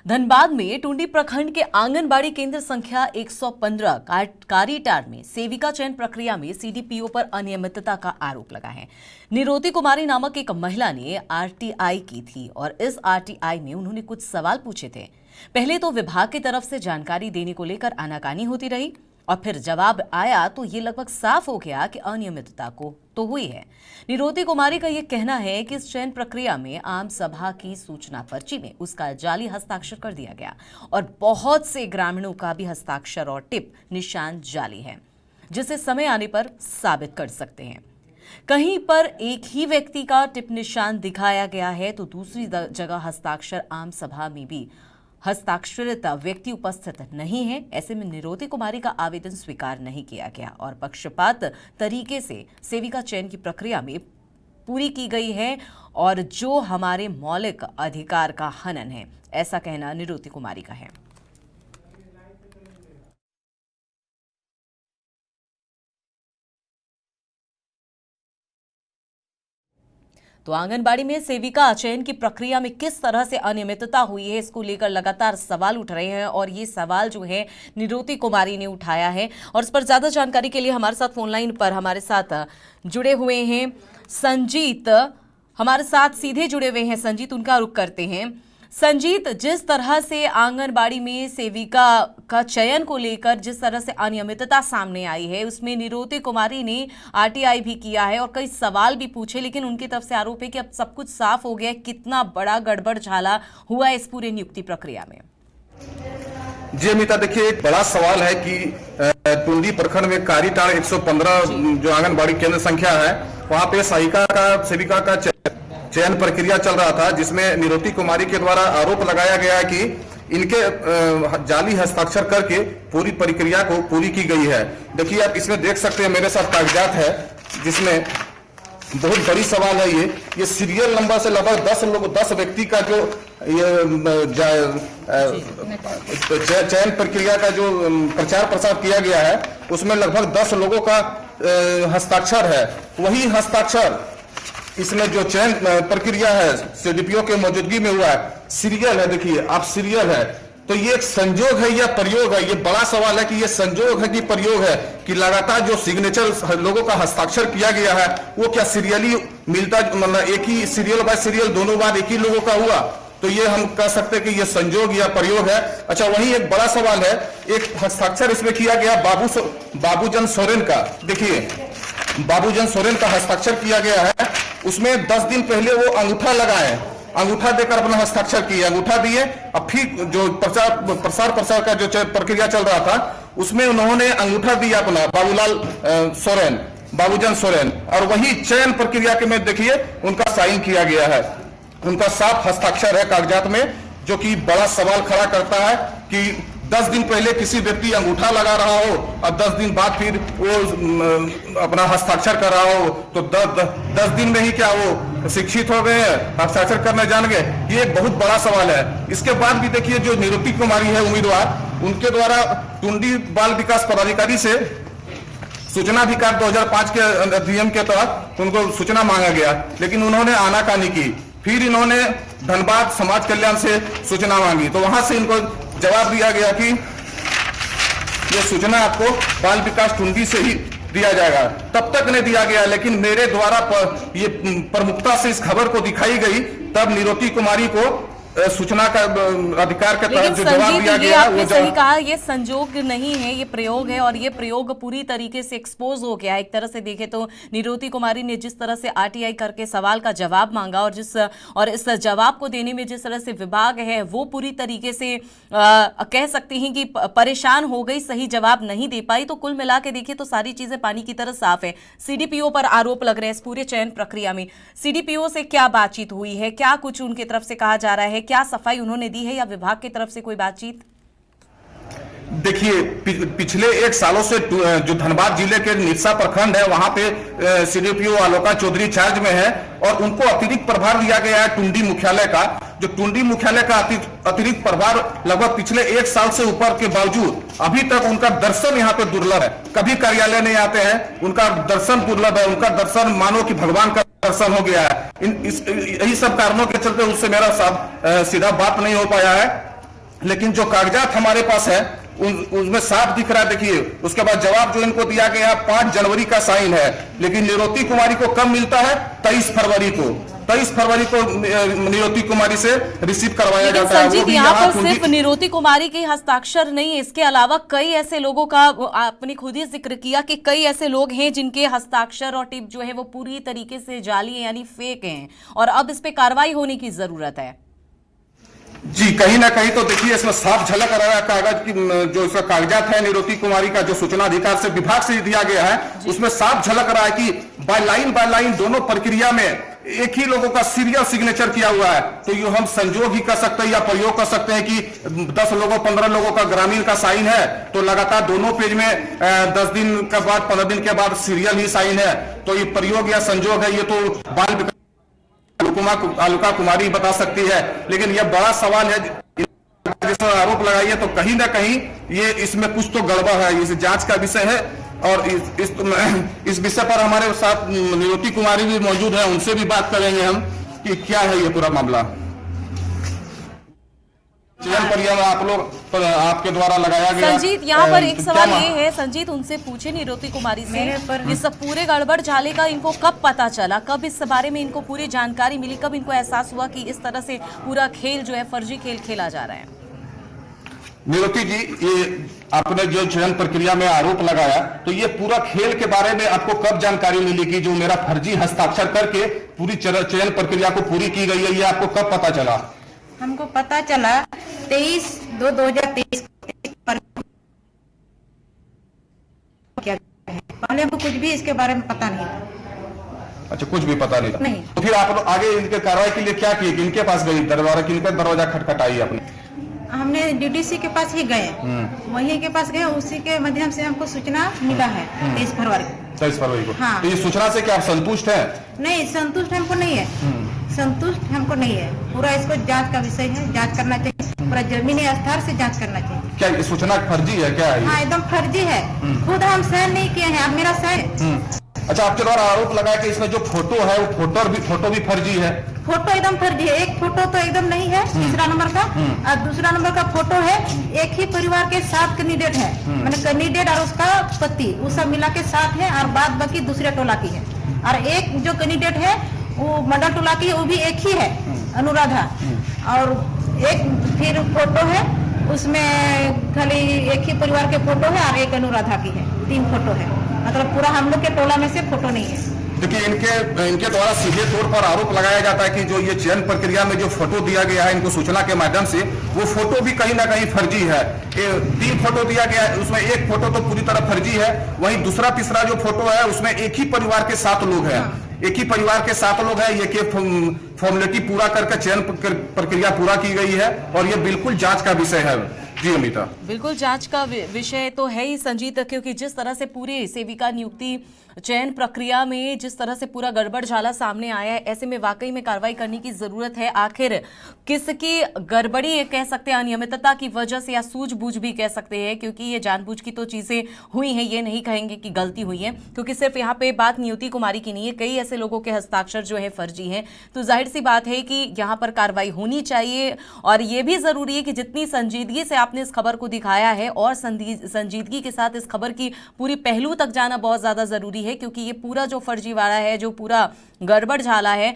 धनबाद में टुंडी प्रखंड के आंगनबाड़ी केंद्र संख्या 115 कारीटार में सेविका चयन प्रक्रिया में सीडीपीओ पर अनियमितता का आरोप लगा है। निरोती कुमारी नामक एक महिला ने आरटीआई की थी और इस आरटीआई में उन्होंने कुछ सवाल पूछे थे। पहले तो विभाग की तरफ से जानकारी देने को लेकर आनाकानी होती रही और फिर जवाब आया तो ये लगभग साफ हो गया कि अनियमितता को तो हुई है। निरोती कुमारी का ये कहना है कि इस चयन प्रक्रिया में आम सभा की सूचना पर्ची में उसका जाली हस्ताक्षर कर दिया गया और बहुत से ग्रामीणों का भी हस्ताक्षर और टिप निशान जाली है, जिसे समय आने पर साबित कर सकते हैं। कहीं पर एक ही व्यक्ति का टिप निशान दिखाया गया है तो दूसरी जगह हस्ताक्षर आम सभा में भी हस्ताक्षरित व्यक्ति उपस्थित नहीं है। ऐसे में निरोती कुमारी का आवेदन स्वीकार नहीं किया गया और पक्षपात तरीके से सेविका चयन की प्रक्रिया में पूरी की गई है और जो हमारे मौलिक अधिकार का हनन है, ऐसा कहना निरोती कुमारी का है। तो आंगनबाड़ी में सेविका चयन की प्रक्रिया में किस तरह से अनियमितता हुई है, इसको लेकर लगातार सवाल उठ रहे हैं और ये सवाल जो है निरोती कुमारी ने उठाया है। और इस पर ज्यादा जानकारी के लिए हमारे साथ फोनलाइन पर हमारे साथ जुड़े हुए हैं संजीत, हमारे साथ सीधे जुड़े हुए हैं संजीत, उनका रुख करते हैं। संजीत, जिस तरह से आंगनबाड़ी में सेविका का चयन को लेकर जिस तरह से अनियमितता सामने आई है, उसमें निरोती कुमारी ने आरटीआई भी किया है और कई सवाल भी पूछे, लेकिन उनकी तरफ से आरोप है कि अब सब कुछ साफ हो गया। कितना बड़ा गड़बड़ झाला हुआ है इस पूरे नियुक्ति प्रक्रिया में? जी अमिता, देखिए एक बड़ा सवाल है कि टुंडी प्रखंड में कारीटार 115 जो आंगनबाड़ी केंद्र संख्या है, वहां पे सेविका का चयन प्रक्रिया चल रहा था, जिसमें निरोती कुमारी के द्वारा आरोप लगाया गया है कि इनके जाली हस्ताक्षर करके पूरी प्रक्रिया को पूरी की गई है। देखिए आप इसमें देख सकते हैं, मेरे साथ कागजात है जिसमें बहुत बड़ी सवाल है। ये सीरियल नंबर से लगभग 10 व्यक्ति का जो चयन प्रक्रिया का जो प्रचार प्रसार किया गया है, उसमें लगभग 10 लोगों का हस्ताक्षर है। वही हस्ताक्षर इसमें जो चयन प्रक्रिया है सीडीपीओ के मौजूदगी में हुआ है, सीरियल है। देखिए आप सीरियल है, तो ये एक संजोग है या प्रयोग है? ये बड़ा सवाल है कि ये संजोग है कि प्रयोग है, कि लगातार जो सिग्नेचर लोगों का हस्ताक्षर किया गया है वो क्या सीरियली मिलता, मतलब एक ही सीरियल बाय सीरियल दोनों बार एक ही लोगों का हुआ? तो ये हम कह सकते हैं कि ये संजोग या प्रयोग है। अच्छा, वही एक बड़ा सवाल है, एक हस्ताक्षर इसमें किया गया बाबूजन सोरेन का। देखिए बाबूजन सोरेन का हस्ताक्षर किया गया है, उसमें 10 दिन पहले वो अंगूठा लगाए, अंगूठा देकर अपना हस्ताक्षर किए, अंगूठा दिए। अब फिर जो प्रसार का जो प्रक्रिया चल रहा था, उसमें उन्होंने अंगूठा दिया अपना बाबूजन सोरेन, और वही चयन प्रक्रिया के में देखिए उनका साइन किया गया है, उनका साफ हस्ताक्षर है कागजात में, जो कि बड़ा सवाल खड़ा करता है कि 10 दिन पहले किसी व्यक्ति अंगूठा लगा रहा हो और 10 दिन बाद फिर वो अपना हस्ताक्षर कर रहा हो, तो 10 दिन में ही क्या वो शिक्षित हो गए, हस्ताक्षर करने जान गए? ये एक बहुत बड़ा सवाल है। इसके बाद भी देखिए जो निरोती कुमारी है उम्मीदवार, उनके द्वारा टुंडी बाल विकास पदाधिकारी से सूचना अधिकार 2005 के अधिनियम के तहत उनको सूचना मांगा गया, लेकिन उन्होंने आनाकानी की। फिर इन्होंने धनबाद समाज कल्याण से सूचना मांगी, तो वहां से इनको जवाब दिया गया कि यह सूचना आपको बाल विकास टुंडी से ही दिया जाएगा। तब तक नहीं दिया गया, लेकिन मेरे द्वारा ये प्रमुखता से इस खबर को दिखाई गई, तब निरोती कुमारी को सूचना का अधिकार के तहत जो जवाब दिया गया, आपने सही कहा, ये संजोग नहीं है, ये प्रयोग है और ये प्रयोग पूरी तरीके से एक्सपोज हो गया है। एक तरह से देखें तो निरोती कुमारी ने जिस तरह से आरटीआई करके सवाल का जवाब मांगा और इस जवाब को देने में जिस तरह से विभाग है वो पूरी तरीके से कह सकते हैं कि परेशान हो गई, सही जवाब नहीं दे पाई। तो कुल मिला के देखिए तो सारी चीजें पानी की तरह साफ है। सीडीपीओ पर आरोप लग रहे हैं इस पूरे चयन प्रक्रिया में। सीडीपीओ से क्या बातचीत हुई है, क्या कुछ उनकी तरफ से कहा जा रहा है, क्या सफाई उन्होंने दी है या विभाग की तरफ से कोई बातचीत? देखिए पिछले 1 सालों से जो धनबाद जिले के निरसा प्रखंड है, वहां पे सीडीपीओ आलोका चौधरी चार्ज में है और उनको अतिरिक्त प्रभार दिया गया है टुंडी मुख्यालय का। जो टुंडी मुख्यालय का अतिरिक्त प्रभार लगभग पिछले 1 साल से ऊपर के बावजूद अभी तक उनका दर्शन यहाँ पे दुर्लभ है। कभी कार्यालय नहीं आते हैं, उनका दर्शन दुर्लभ है, उनका दर्शन मानो कि भगवान का दर्शन हो गया है। यही सब कारणों के चलते उससे मेरा सीधा बात नहीं हो पाया है। लेकिन जो कागजात हमारे पास है उसमें साफ दिख रहा है। देखिए उसके बाद जवाब जो इनको दिया गया 5 जनवरी का साइन है, लेकिन निरोती कुमारी को कब मिलता है? 23 फरवरी को। 23 फरवरी को निरोती कुमारी से रिसीव करवाया जाता है। संजीत, यहाँ पर सिर्फ निरोती कुमारी के हस्ताक्षर नहीं, इसके अलावा कई ऐसे लोगों का आपने खुद ही जिक्र किया कि कई ऐसे लोग हैं जिनके हस्ताक्षर और टिप जो है वो पूरी तरीके से जाली है, यानी फेक हैं, और अब इस पे कार्रवाई होने की जरूरत है। जी, कहीं ना कहीं तो देखिए इसमें साफ झलक रहा है कागज की, जो इसका कागजात है निरोती कुमारी का जो सूचना अधिकार से विभाग से दिया गया है, उसमें साफ झलक रहा है कि बाय लाइन दोनों प्रक्रिया में एक ही लोगों का सीरियल सिग्नेचर किया हुआ है। तो ये हम संजोग ही कर सकते हैं या प्रयोग कर सकते हैं कि 10 लोगों 15 लोगों का ग्रामीण का साइन है तो लगातार दोनों पेज में 10 दिन के बाद 15 दिन के बाद सीरियल ही साइन है, तो ये प्रयोग या संजोग है, ये तो बाल आलुका कुमारी बता सकती है। लेकिन यह बड़ा सवाल है जिस आरोप लगाइए, तो कहीं ना कहीं ये इसमें कुछ तो गड़बड़ है, इस जांच का विषय है। और इस विषय पर हमारे साथ निरोती कुमारी भी मौजूद है, उनसे भी बात करेंगे हम कि क्या है ये पूरा मामला। चयन प्रक्रिया में आप लोग आपके द्वारा लगाया गया। संजीत, यहाँ पर एक सवाल ये है, संजीत उनसे पूछे निरोती कुमारी से, इस पूरे गड़बड़ झाले का इनको कब पता चला, कब इस बारे में इनको पूरी जानकारी मिली, कब इनको एहसास हुआ कि इस तरह से पूरा खेल जो है फर्जी खेल खेला जा रहा है? निरोती जी, ये आपने जो चयन प्रक्रिया में आरोप लगाया, तो ये पूरा खेल के बारे में आपको कब जानकारी मिली कि जो मेरा फर्जी हस्ताक्षर करके पूरी चयन प्रक्रिया को पूरी की गई है, ये आपको कब पता चला? हमको पता चला 23/2/2023 पहले हमको कुछ भी इसके बारे में पता नहीं था। अच्छा, कुछ भी पता नहीं था? नहीं। तो फिर आप लोग आगे इनके कार्रवाई के लिए क्या किए? किनके पास गई दरबार, किनका दरवाजा खटखटाई आपने? हमने डीडीसी के पास ही गए, वहीं के पास गए, उसी के माध्यम से हमको सूचना मिला है 23 फरवरी को। 23 फरवरी को। हाँ। तो ये सूचना से क्या आप संतुष्ट हैं? नहीं, संतुष्ट हमको नहीं है, संतुष्ट हमको नहीं है। पूरा इसको जांच का विषय है, जांच करना चाहिए, पूरा जमीनी स्तर से जांच करना चाहिए। क्या ये सूचना फर्जी है? क्या है? हाँ, एकदम फर्जी है। खुद हम साइन नहीं किए हैं, अब मेरा साइन। अच्छा, आपके द्वारा आरोप लगाया कि इसमें जो फोटो है वो फोटो भी फर्जी है। फोटो एकदम फर्जी है, एक फोटो तो एकदम नहीं है तीसरा नंबर का, और दूसरा नंबर का फोटो है एक ही परिवार के 7 कैंडिडेट है, मैंने कैंडिडेट और उसका पति वो सब मिला के 7 है, और बाद बाकी दूसरे टोला की है। और एक जो कैंडिडेट है वो मंडल टोला की, वो भी एक ही है, अनुराधा। और एक फिर फोटो है उसमें खाली एक ही परिवार के फोटो है और एक अनुराधा की है, 3 फोटो है, मतलब पूरा हम लोग के टोला में से फोटो नहीं है। देखिए इनके द्वारा सीधे तौर पर आरोप लगाया जाता है कि जो ये चयन प्रक्रिया में जो फोटो दिया गया है इनको सूचना के माध्यम से, वो फोटो भी कहीं ना कहीं फर्जी है। 3 फोटो दिया गया है, उसमें एक फोटो तो पूरी तरह फर्जी है, वहीं दूसरा तीसरा जो फोटो है उसमें एक ही परिवार के 7 लोग हैं, एक ही परिवार के 7 लोग हैं। ये फॉर्मेलिटी पूरा करके चयन प्रक्रिया पूरा की गई है और ये बिल्कुल जांच का विषय है। जी अमिता, बिल्कुल जांच का विषय तो है ही संजीत, क्योंकि जिस तरह से पूरी सेविका नियुक्ति चयन प्रक्रिया में जिस तरह से पूरा गड़बड़ झाला सामने आया है, ऐसे में वाकई में कार्रवाई करने की जरूरत है। आखिर किसकी गड़बड़ी कह सकते हैं, अनियमितता की वजह से, या सूझबूझ भी कह सकते हैं, क्योंकि ये जानबूझ की तो चीजें हुई हैं, ये नहीं कहेंगे कि गलती हुई है, क्योंकि सिर्फ यहाँ पे बात नियुक्ति कुमारी की नहीं है, कई ऐसे लोगों के हस्ताक्षर जो है फर्जी हैं। तो जाहिर सी बात है कि यहाँ पर कार्रवाई होनी चाहिए, और ये भी जरूरी है कि जितनी संजीदगी से आपने इस खबर को दिखाया है और संजीदगी के साथ इस खबर की पूरी पहलू तक जाना बहुत ज्यादा जरूरी है, क्योंकि ये पूरा जो फर्जीवाड़ा है, जो पूरा गड़बड़ झाला है,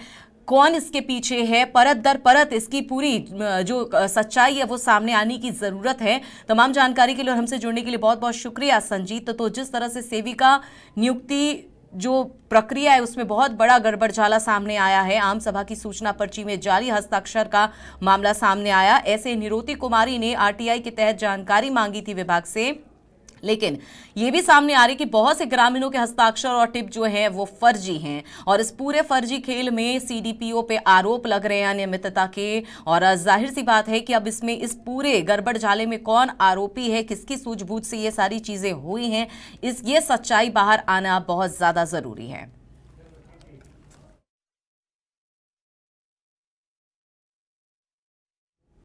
कौन इसके पीछे है, परत दर परत इसकी पूरी जो सच्चाई है वो सामने आने की जरूरत है। तमाम जानकारी के लिए और हमसे जुड़ने के लिए बहुत बहुत शुक्रिया संजीत। तो जिस तरह से सेविका नियुक्ति जो प्रक्रिया है उसमें बहुत बड़ा गड़बड़ झाला सामने आया है, आम सभा की सूचना पर्ची में जाली हस्ताक्षर का मामला सामने आया, ऐसे निरोती कुमारी ने आरटीआई के तहत जानकारी मांगी थी विभाग से, लेकिन यह भी सामने आ रही कि बहुत से ग्रामीणों के हस्ताक्षर और टिप जो है वो फर्जी हैं, और इस पूरे फर्जी खेल में सीडीपीओ पे आरोप लग रहे हैं अनियमितता के। और जाहिर सी बात है कि अब इसमें इस पूरे गड़बड़ झाले में कौन आरोपी है, किसकी सूझबूझ से ये सारी चीजें हुई हैं, ये सच्चाई बाहर आना बहुत ज्यादा जरूरी है।